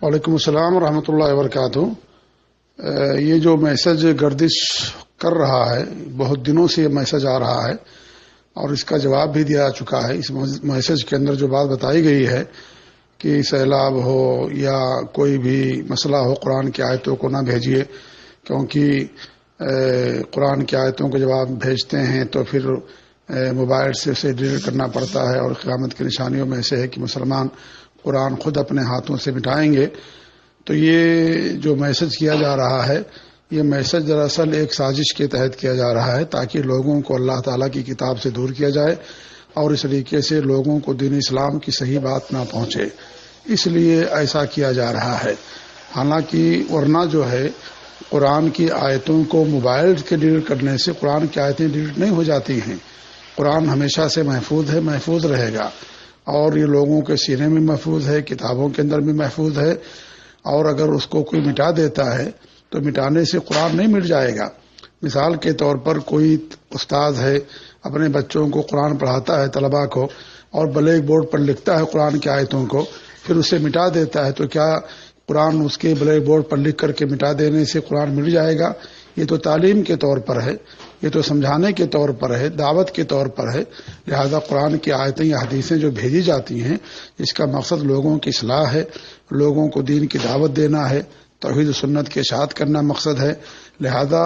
وعلیکم السلام ورحمۃ اللہ وبرکاتہ۔ یہ جو میسج گردش کر رہا ہے، بہت دنوں سے یہ میسج آ رہا ہے اور اس کا جواب بھی دیا چکا ہے۔ اس میسج کے اندر جو بات بتائی گئی ہے کہ سیلاب ہو یا کوئی بھی مسئلہ ہو، قرآن کی آیتوں کو نہ بھیجیے، کیونکہ قرآن کی آیتوں کو جب آپ بھیجتے ہیں تو پھر موبائل سے اسے ڈیلیٹ کرنا پڑتا ہے، اور قیامت کی نشانیوں میں سے ہے کہ مسلمان قرآن خود اپنے ہاتھوں سے مٹائیں گے۔ تو یہ جو میسج کیا جا رہا ہے، یہ میسج دراصل ایک سازش کے تحت کیا جا رہا ہے تاکہ لوگوں کو اللہ تعالیٰ کی کتاب سے دور کیا جائے اور اس طریقے سے لوگوں کو دین اسلام کی صحیح بات نہ پہنچے، اس لیے ایسا کیا جا رہا ہے۔ حالانکہ ورنہ جو ہے قرآن کی آیتوں کو موبائل کے ڈیلیٹ کرنے سے قرآن کی آیتیں ڈیلیٹ نہیں ہو جاتی ہیں۔ قرآن ہمیشہ سے محفوظ ہے، محفوظ رہے گا، اور یہ لوگوں کے سینے میں محفوظ ہے، کتابوں کے اندر بھی محفوظ ہے، اور اگر اس کو کوئی مٹا دیتا ہے تو مٹانے سے قرآن نہیں مٹ جائے گا۔ مثال کے طور پر کوئی استاد ہے، اپنے بچوں کو قرآن پڑھاتا ہے، طلباء کو، اور بلیک بورڈ پر لکھتا ہے قرآن کی آیتوں کو، پھر اسے مٹا دیتا ہے، تو کیا قرآن اس کے بلیک بورڈ پر لکھ کر کے مٹا دینے سے قرآن مٹ جائے گا؟ یہ تو تعلیم کے طور پر ہے، یہ تو سمجھانے کے طور پر ہے، دعوت کے طور پر ہے۔ لہذا قرآن کی آیتیں یا حدیثیں جو بھیجی جاتی ہیں، اس کا مقصد لوگوں کی اصلاح ہے، لوگوں کو دین کی دعوت دینا ہے، توحید و سنت کی اشاعت کرنا مقصد ہے۔ لہذا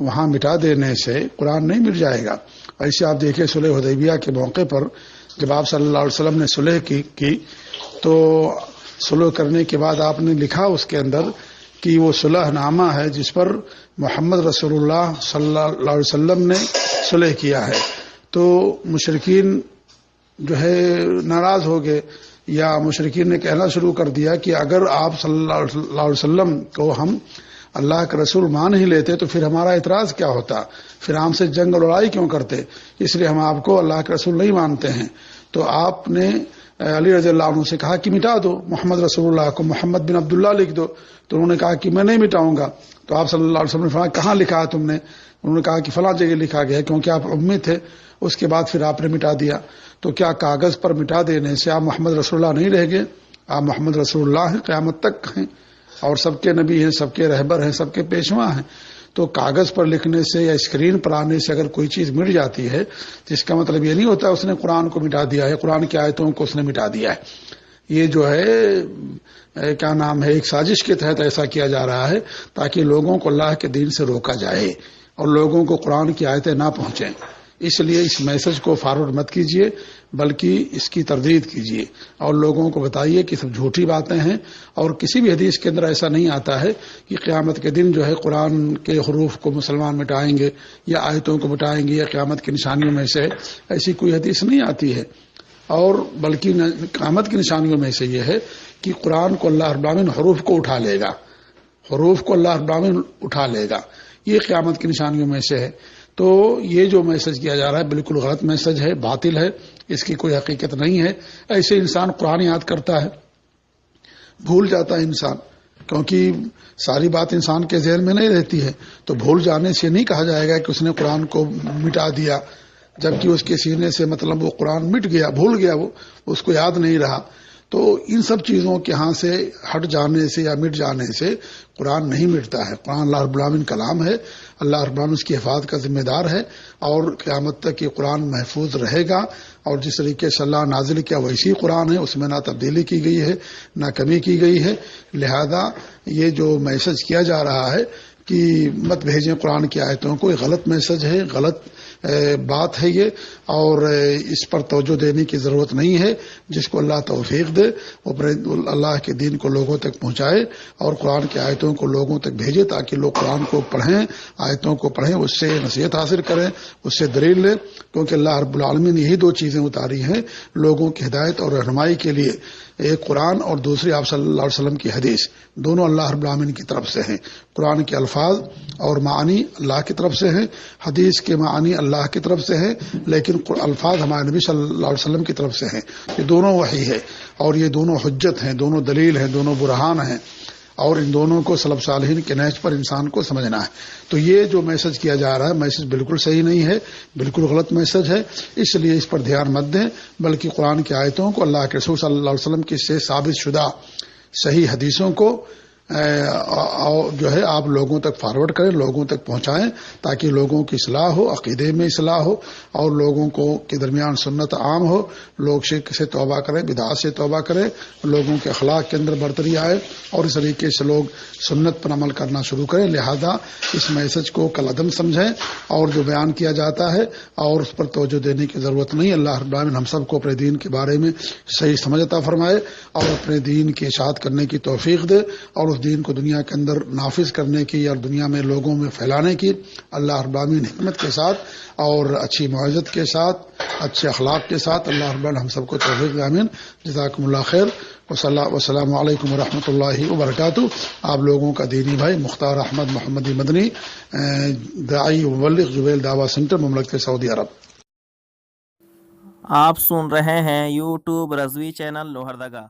وہاں مٹا دینے سے قرآن نہیں مٹ جائے گا۔ ایسے آپ دیکھیں صلح حدیبیہ کے موقع پر جب آپ صلی اللہ علیہ وسلم نے صلح کی تو صلح کرنے کے بعد آپ نے لکھا اس کے اندر کہ وہ صلح نامہ ہے جس پر محمد رسول اللہ صلی اللہ علیہ وسلم نے صلح کیا ہے۔ تو مشرکین جو ہے ناراض ہو گئے، یا مشرکین نے کہنا شروع کر دیا کہ اگر آپ صلی اللہ علیہ وسلم کو ہم اللہ کا رسول مان ہی لیتے تو پھر ہمارا اعتراض کیا ہوتا، پھر ہم سے جنگ اور لڑائی کیوں کرتے؟ اس لیے ہم آپ کو اللہ کا رسول نہیں مانتے ہیں۔ تو آپ نے علی رضی اللہ عنہ سے کہا کہ مٹا دو، محمد رسول اللہ کو محمد بن عبداللہ لکھ دو۔ تو انہوں نے کہا کہ میں نہیں مٹاؤں گا۔ تو آپ صلی اللہ علیہ وسلم نے فرمایا کہاں لکھا ہے تم نے؟ انہوں نے کہا کہ فلاں جگہ لکھا گیا ہے، کیونکہ آپ امی تھے۔ اس کے بعد پھر آپ نے مٹا دیا۔ تو کیا کاغذ پر مٹا دینے سے آپ محمد رسول اللہ نہیں رہ گئے؟ آپ محمد رسول اللہ ہیں، قیامت تک ہیں، اور سب کے نبی ہیں، سب کے رہبر ہیں، سب کے پیشوا ہیں۔ تو کاغذ پر لکھنے سے یا اسکرین پر آنے سے اگر کوئی چیز مٹ جاتی ہے تو اس کا مطلب یہ نہیں ہوتا اس نے قرآن کو مٹا دیا ہے، قرآن کی آیتوں کو اس نے مٹا دیا ہے۔ یہ جو ہے کیا نام ہے، ایک سازش کے تحت ایسا کیا جا رہا ہے تاکہ لوگوں کو اللہ کے دین سے روکا جائے اور لوگوں کو قرآن کی آیتیں نہ پہنچیں۔ اس لیے اس میسج کو فارورڈ مت کیجیے، بلکہ اس کی تردید کیجیے اور لوگوں کو بتائیے کہ سب جھوٹی باتیں ہیں، اور کسی بھی حدیث کے اندر ایسا نہیں آتا ہے کہ قیامت کے دن جو ہے قرآن کے حروف کو مسلمان مٹائیں گے یا آیتوں کو مٹائیں گے یا قیامت کی نشانیوں میں سے ایسی کوئی حدیث نہیں آتی ہے۔ اور بلکہ قیامت کی نشانیوں میں سے یہ ہے کہ قرآن کو اللہ رب العالمین حروف کو اٹھا لے گا، حروف کو اللہ رب العالمین اٹھا لے گا، یہ قیامت کی نشانیوں میں سے ہے۔ تو یہ جو میسج کیا جا رہا ہے بالکل غلط میسج ہے، باطل ہے، اس کی کوئی حقیقت نہیں ہے۔ ایسے انسان قرآن یاد کرتا ہے، بھول جاتا ہے انسان، کیونکہ ساری بات انسان کے ذہن میں نہیں رہتی ہے۔ تو بھول جانے سے نہیں کہا جائے گا کہ اس نے قرآن کو مٹا دیا، جبکہ اس کے سینے سے مطلب وہ قرآن مٹ گیا، بھول گیا، وہ اس کو یاد نہیں رہا۔ تو ان سب چیزوں کے ہاں سے ہٹ جانے سے یا مٹ جانے سے قرآن نہیں مٹتا ہے۔ قرآن اللہ رب العالمین کلام ہے، اللہ رب العالمین اس کی حفاظت کا ذمہ دار ہے، اور قیامت تک یہ قرآن محفوظ رہے گا۔ اور جس طریقے سے اللہ نازل کیا ویسی قرآن ہے، اس میں نہ تبدیلی کی گئی ہے نہ کمی کی گئی ہے۔ لہذا یہ جو میسج کیا جا رہا ہے کہ مت بھیجیں قرآن کی آیتوں کو، یہ غلط میسج ہے، غلط بات ہے یہ، اور اس پر توجہ دینے کی ضرورت نہیں ہے۔ جس کو اللہ توفیق دے وہ اللہ کے دین کو لوگوں تک پہنچائے اور قرآن کی آیتوں کو لوگوں تک بھیجے تاکہ لوگ قرآن کو پڑھیں، آیتوں کو پڑھیں، اس سے نصیحت حاصل کریں، اس سے دلیل لیں، کیونکہ اللہ رب العالمین نے یہی دو چیزیں اتاری ہیں لوگوں کی ہدایت اور رہنمائی کے لیے، ایک قرآن اور دوسری آپ صلی اللہ علیہ وسلم کی حدیث، دونوں اللہ رب العالمین کی طرف سے ہیں۔ قرآن کے الفاظ اور معانی اللہ کی طرف سے ہیں، حدیث کے معانی اللہ کی طرف سے ہیں، لیکن الفاظ ہمارے نبی صلی اللہ علیہ وسلم کی طرف سے ہیں۔ یہ دونوں وحی ہے اور یہ دونوں حجت ہیں، دونوں دلیل ہیں، دونوں برہان ہیں، اور ان دونوں کو سلف صالحین کے نہج پر انسان کو سمجھنا ہے۔ تو یہ جو میسج کیا جا رہا ہے میسج بالکل صحیح نہیں ہے، بالکل غلط میسج ہے، اس لیے اس پر دھیان مت دیں، بلکہ قرآن کی آیتوں کو اللہ کے رسول صلی اللہ علیہ وسلم کی سے ثابت شدہ صحیح حدیثوں کو جو ہے آپ لوگوں تک فارورڈ کریں، لوگوں تک پہنچائیں، تاکہ لوگوں کی اصلاح ہو، عقیدے میں اصلاح ہو، اور لوگوں کو کے درمیان سنت عام ہو، لوگ شرک سے توبہ کریں، بدعات سے توبہ کریں، لوگوں کے اخلاق کے اندر برتری آئے، اور اس طریقے سے لوگ سنت پر عمل کرنا شروع کریں۔ لہذا اس میسج کو کل عدم سمجھیں، اور جو بیان کیا جاتا ہے اور اس پر توجہ دینے کی ضرورت نہیں۔ اللہ رب العالمین ہم سب کو اپنے دین کے بارے میں صحیح سمجھ عطا فرمائے، اور اپنے دین کی اشاعت کرنے کی توفیق دے، اور اس دین کو دنیا کے اندر نافذ کرنے کی اور دنیا میں لوگوں میں پھیلانے کی اللہ رب العالمین حکمت کے ساتھ اور اچھی معزت کے ساتھ، اچھے اخلاق کے ساتھ اللہ رب العالمین ہم سب کو توفیق دے، آمین۔ جزاکم اللہ خیر، والسلام علیکم ورحمۃ اللہ وبرکاتہ۔ آپ لوگوں کا دینی بھائی مختار احمد محمدی مدنی، داعی مبلغ جبیل دعویٰ سینٹر، مملکت سعودی عرب۔ آپ سن رہے ہیں یوٹیوب رضوی چینل لوہردگا۔